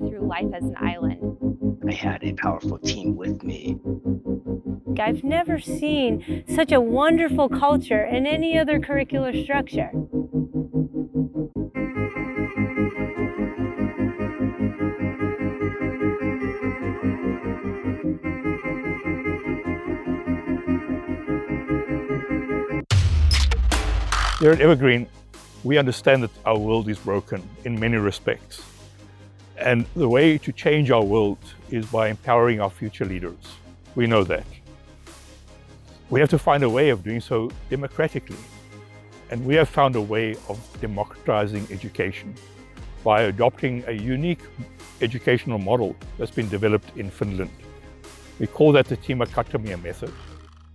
through life as an island. I had a powerful team with me. I've never seen such a wonderful culture in any other curricular structure. Here at Evergreen, we understand that our world is broken in many respects. And the way to change our world is by empowering our future leaders. We know that. We have to find a way of doing so democratically. And we have found a way of democratizing education by adopting a unique educational model that's been developed in Finland. We call that the democratized method,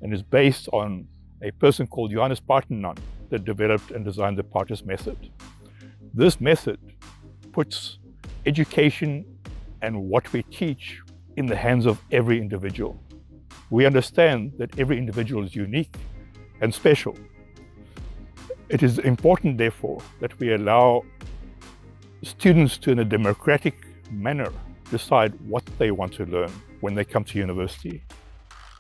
and is based on a person called Johannes Partenon that developed and designed the Partes method. This method puts education and what we teach in the hands of every individual. We understand that every individual is unique and special. It is important, therefore, that we allow students to, in a democratic manner, decide what they want to learn when they come to university,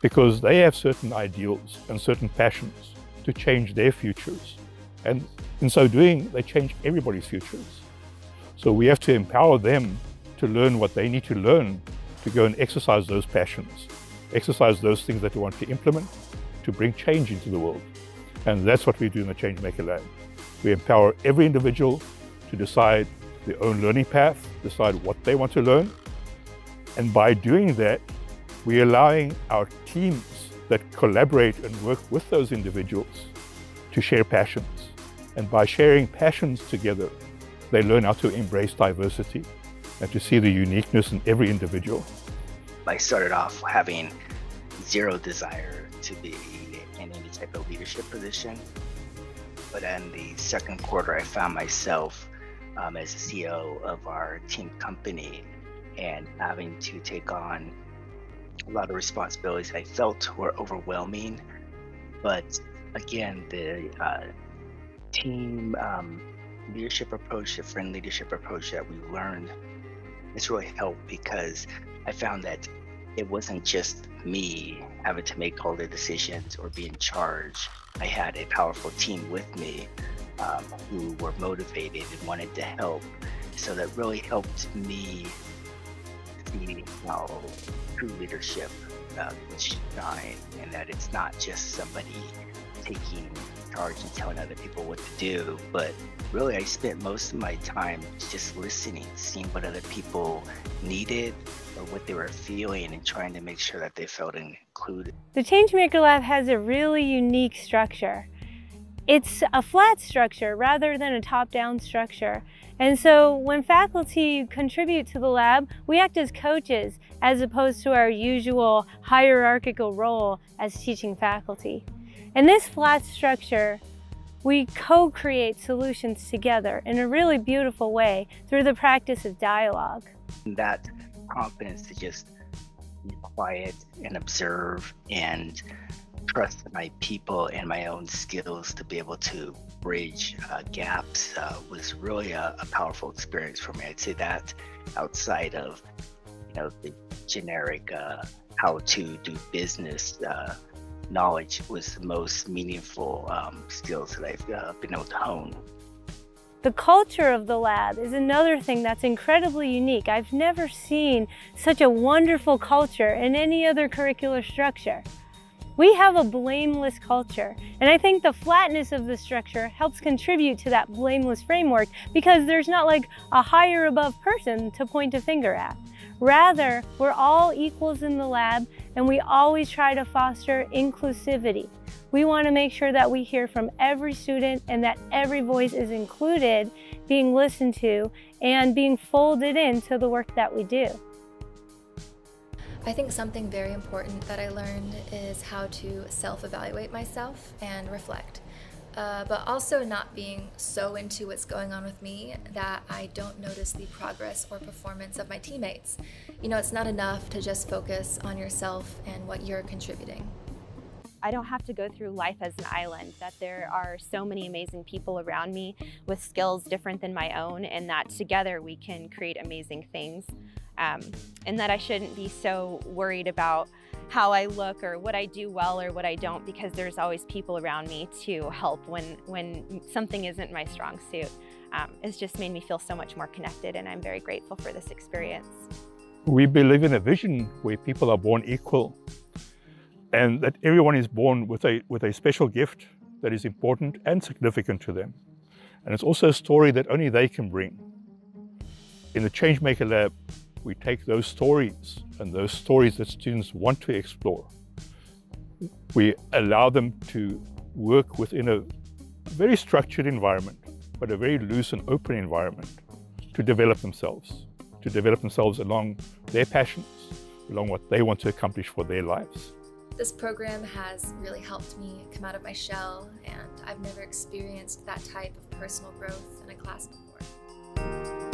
because they have certain ideals and certain passions to change their futures. And in so doing, they change everybody's futures. So we have to empower them to learn what they need to learn to go and exercise those passions, exercise those things that they want to implement to bring change into the world. And that's what we do in the Changemaker Lab. We empower every individual to decide their own learning path, decide what they want to learn. And by doing that, we're allowing our teams that collaborate and work with those individuals to share passions. And by sharing passions together, they learn how to embrace diversity and to see the uniqueness in every individual. I started off having zero desire to be in any type of leadership position. But in the second quarter, I found myself as the CEO of our team company and having to take on a lot of responsibilities I felt were overwhelming. But again, the team leadership approach, the friend leadership approach that we learned, it's really helped because I found that it wasn't just me having to make all the decisions or be in charge. I had a powerful team with me who were motivated and wanted to help. So that really helped me see how true leadership can shine, and that it's not just somebody taking charge and telling other people what to do, but really I spent most of my time just listening, seeing what other people needed or what they were feeling and trying to make sure that they felt included. The Changemaker Lab has a really unique structure. It's a flat structure rather than a top-down structure. And so when faculty contribute to the lab, we act as coaches as opposed to our usual hierarchical role as teaching faculty. In this flat structure, we co-create solutions together in a really beautiful way through the practice of dialogue. That confidence to just be quiet and observe and trust my people and my own skills to be able to bridge gaps was really a powerful experience for me. I'd say that outside of the generic how to do business knowledge was the most meaningful skills that I've been able to hone. The culture of the lab is another thing that's incredibly unique. I've never seen such a wonderful culture in any other curricular structure. We have a blameless culture, and I think the flatness of the structure helps contribute to that blameless framework because there's not like a higher above person to point a finger at. Rather, we're all equals in the lab, and we always try to foster inclusivity. We want to make sure that we hear from every student and that every voice is included, being listened to, and being folded into the work that we do. I think something very important that I learned is how to self-evaluate myself and reflect, but also not being so into what's going on with me that I don't notice the progress or performance of my teammates. It's not enough to just focus on yourself and what you're contributing. I don't have to go through life as an island, that there are so many amazing people around me with skills different than my own, and that together we can create amazing things. And that I shouldn't be so worried about how I look or what I do well or what I don't, because there's always people around me to help when something isn't my strong suit. It's just made me feel so much more connected, and I'm very grateful for this experience. We believe in a vision where people are born equal, and that everyone is born with a special gift that is important and significant to them. And it's also a story that only they can bring. In the Changemaker Lab, we take those stories and those stories that students want to explore. We allow them to work within a very structured environment, but a very loose and open environment to develop themselves along their passions, along what they want to accomplish for their lives. This program has really helped me come out of my shell, and I've never experienced that type of personal growth in a class before.